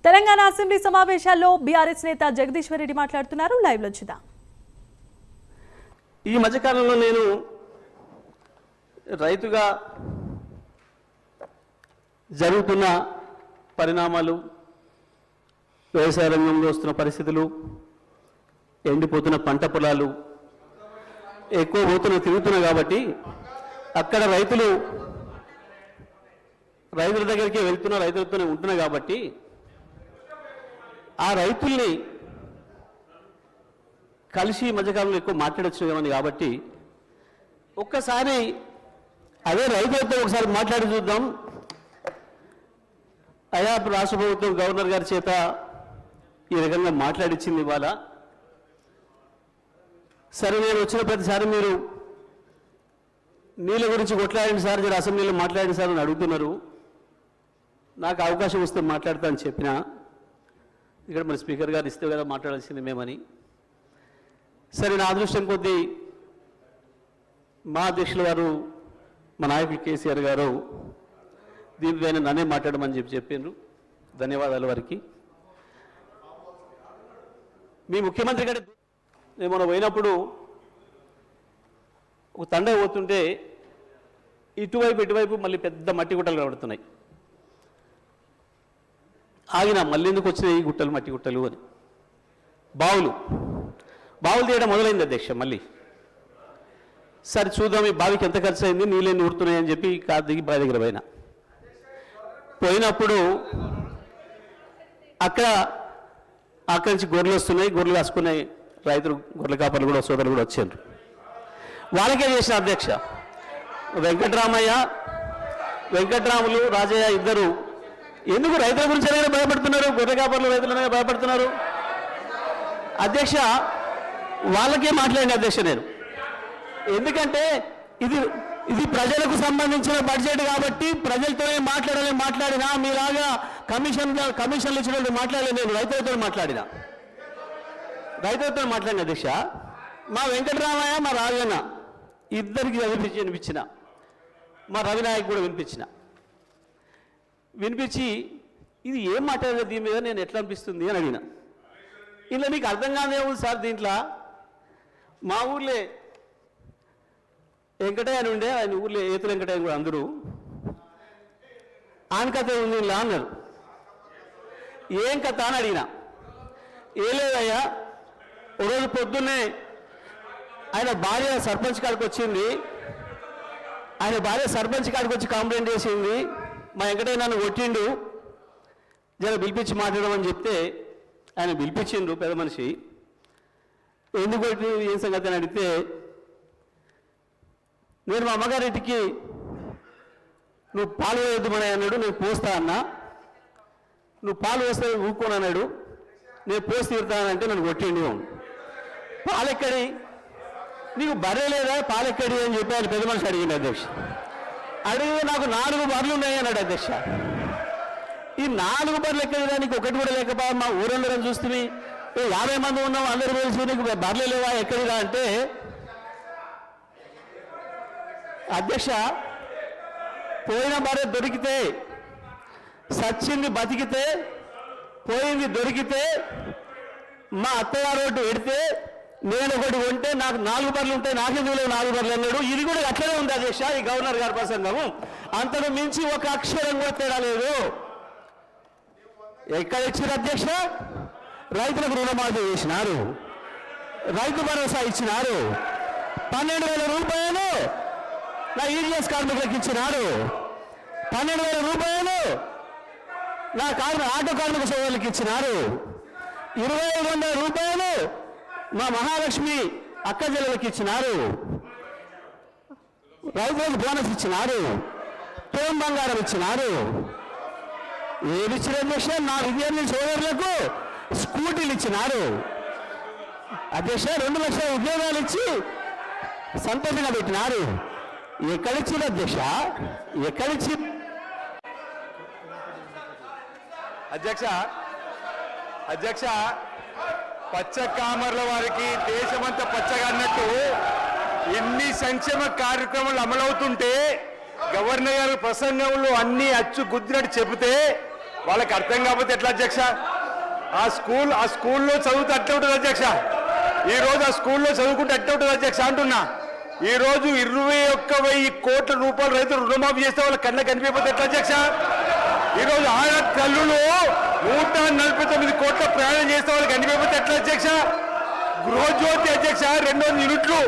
Telangana assembly సమావేశాల్లో BRS నేత జగదీశ్వర్ రెడ్డి మాట్లాడుతున్నారు. లైవ్ లో చూద్దాం. ఈ మధ్యకాలంలో నేను రైతుగా జరుగుతున్న పరిణామాలు, వ్యవసాయ రంగంలో వస్తున్న పరిస్థితులు, ఎండిపోతున్న పంట పొలాలు, ఎక్కువ తిరుగుతున్నా కాబట్టి అక్కడ రైతుల దగ్గరికి వెళ్తున్నా, రైతులతోనే ఉంటున్నా కాబట్టి ఆ రైతుల్ని కలిసి మధ్యకాలంలో ఎక్కువ మాట్లాడొచ్చున్నామని కాబట్టి ఒక్కసారి అదే రైతులతో ఒకసారి మాట్లాడి చూద్దాం. అయా రాష్ట్ర ప్రభుత్వం గవర్నర్ గారి చేత ఈ రకంగా మాట్లాడించింది ఇవాళ. సరే, నేను వచ్చిన ప్రతిసారి మీరు నీళ్ళ గురించి కొట్లాడండి సార్, జర అసెంబ్లీలో మాట్లాడండి సార్ అని అడుగుతున్నారు. నాకు అవకాశం వస్తే మాట్లాడతా అని చెప్పిన, ఇక్కడ మరి స్పీకర్ గారు ఇస్తే కదా మాట్లాడాల్సింది మేమని. సరే, నా అదృష్టం కొద్దీ మా అధ్యక్షుల వారు, మా నాయకులు కేసీఆర్ గారు దీనిపైన నన్నే మాట్లాడమని చెప్పిండ్రు. ధన్యవాదాలు వారికి. మీ ముఖ్యమంత్రి గారి నేను మనం పోయినప్పుడు ఒక తండ పోతుంటే ఇటువైపు మళ్ళీ పెద్ద మట్టి గుట్టలు కనబడుతున్నాయి. ఆగిన మళ్ళీ ఎందుకు వచ్చినాయి ఈ గుట్టలు, మట్టి గుట్టలు అని. బావులు తీయడం మొదలైంది అధ్యక్ష. మళ్ళీ సరే చూద్దాం ఈ బావికి ఎంత ఖర్చు అయింది, నీళ్ళని ఊరుతున్నాయని చెప్పి కారు దిగి బావి దగ్గర పోయినప్పుడు అక్కడి నుంచి గొర్రెలు వస్తున్నాయి. గొర్రెలు కాసుకున్నాయి రైతులు, గొర్రెల కాపర్లు కూడా, సోదరులు కూడా వచ్చారు. వాళ్ళకే చేసిన అధ్యక్ష. వెంకట్రాములు, రాజయ్య ఇద్దరు ఎందుకు రైతుల గురించి అనేది భయపడుతున్నారు, గొర్రె కాపర్లు రైతులనే భయపడుతున్నారు అధ్యక్ష. వాళ్ళకే మాట్లాడిన అధ్యక్ష నేను. ఎందుకంటే ఇది ప్రజలకు సంబంధించిన బడ్జెట్ కాబట్టి ప్రజలతోనే మాట్లాడినా మీలాగా కమిషన్లు ఇచ్చినట్టు మాట్లాడలేదు. నేను రైతులతో మాట్లాడిన అధ్యక్ష. మా వెంకటరామయ్య, మా రాజన్న ఇద్దరికి వినిపించిన, మా రవినాయక్ కూడా వినిపించి ఇది ఏం మాట్లాడలేదు, దీని మీద నేను ఎట్లా అనిపిస్తుంది అని అడిగిన. ఇలా మీకు అర్థం కాదే ఉంది సార్, దీంట్లో మా ఊర్లే వెంకటయ్య అని ఉండే, ఆయన ఊర్లో ఏతుల వెంకటయ్య కూడా అందరూ ఆన్ కథ ఉంది ఇలా అన్నారు. ఏం కథ అని అడిగిన. ఏ లేదయ్యా, ఒకరోజు పొద్దున్నే ఆయన భార్య సర్పంచ్ కాడికి వచ్చింది. ఆయన భార్య సర్పంచ్ కాడికి వచ్చి కంప్లైంట్ చేసింది, మా వెంకటయ్య నన్ను కొట్టిండు, జర పిలిపించి మాట్లాడమని చెప్తే ఆయన పిలిపించిండు పెద్ద మనిషి. ఎందుకు కొట్టి ఏం సంగతి అని అడిగితే, నేను మా అమ్మగారింటికి నువ్వు పాలు వేయొద్దుమని అన్నాడు, నేను పోస్తా అన్నా. నువ్వు పాలు వేస్తే ఊరుకోను అన్నాడు, నేను పోసి తీరుతానంటే నన్ను కొట్టిండు. పాలెక్కడి, నీకు బర్రె లేదా, పాలెక్కడి అని చెప్పి ఆయన పెద్ద మనిషి అడిగింది అధ్యక్ష. అడిగి నాకు 4 బర్రెలు ఉన్నాయి అన్నాడు అధ్యక్ష. ఈ 4 బర్రెలు ఎక్కడిదా, నీకు ఒకటి కూడా లేకపోయా, మా ఊరందరం చూస్తే 50 మంది ఉన్నాం, అందరూ కలిసి నీకు బర్రెలు లేవా ఎక్కడిదా అంటే, అధ్యక్ష పోయిన బర్రె దొరికితే, సచ్చింది బతికితే, పోయింది దొరికితే, మా అత్తగారు ఒకటి పెడితే నేను ఒకటి కొంటే నాకు 4 బర్రెలు ఉంటాయి, నాకెందుకు 4 బర్రెలు అన్నాడు. ఇది కూడా అట్లనే ఉంది అధ్యక్ష ఈ గవర్నర్ గారి ప్రసంగము. అంతకు మించి ఒక అక్షరం కూడా తేడా లేదు. ఎక్కడ ఇచ్చారు అధ్యక్ష? రైతులకు రుణమాఫీ చేసినారు, రైతు భరోసా ఇచ్చినారు, 12,000 రూపాయలు నా ఈడీఎస్ కార్మికులకు ఇచ్చినారు, 12,000 రూపాయలు నా ఆటో కార్మిక సోదరులకు ఇచ్చినారు, 2,500 రూపాయలు మా మహాలక్ష్మి అక్క చెల్లెలకు ఇచ్చినారు, రైతులకు బోనస్ ఇచ్చినారు, తోం బంగారం ఇచ్చినారు. ఏది ఇచ్చిన అధ్యక్ష? నా విద్యార్థి సోదరులకు స్కూటీలు ఇచ్చినారు అధ్యక్ష. 2 లక్షల ఉద్యోగాలు ఇచ్చి సంతోషంగా పెట్టినారు. ఎక్కడిచ్చింది అధ్యక్ష? ఎక్కడిచ్చి అధ్యక్ష పచ్చ కామర్ల వారికి దేశమంతా పచ్చగా అన్నట్టు ఎన్ని సంక్షేమ కార్యక్రమాలు అమలవుతుంటే గవర్నర్ గారి ప్రసంగంలో అన్ని అచ్చు గుద్దినట్టు చెబితే వాళ్ళకి అర్థం కాకపోతే ఎట్లా అధ్యక్ష? ఆ స్కూల్లో చదువుతూ అట్లా ఉంటుంది అధ్యక్ష. ఈరోజు ఆ స్కూల్లో చదువుకుంటే అట్లా ఉంటుంది అధ్యక్ష అంటున్నా. ఈరోజు 21,000 కోట్ల రూపాయలు రైతులు రుణమాఫీ చేస్తే వాళ్ళ కళ్ళ కనిపించకపోతే ఎట్లా అధ్యక్ష? ఈరోజు ఆడ తల్లులు 149 కోట్ల ప్రయాణం చేస్తే వాళ్ళకి కనిపించకపోతే ఎట్లా అధ్యక్ష? గృహజ్యోతి అధ్యక్ష 200 యూనిట్లు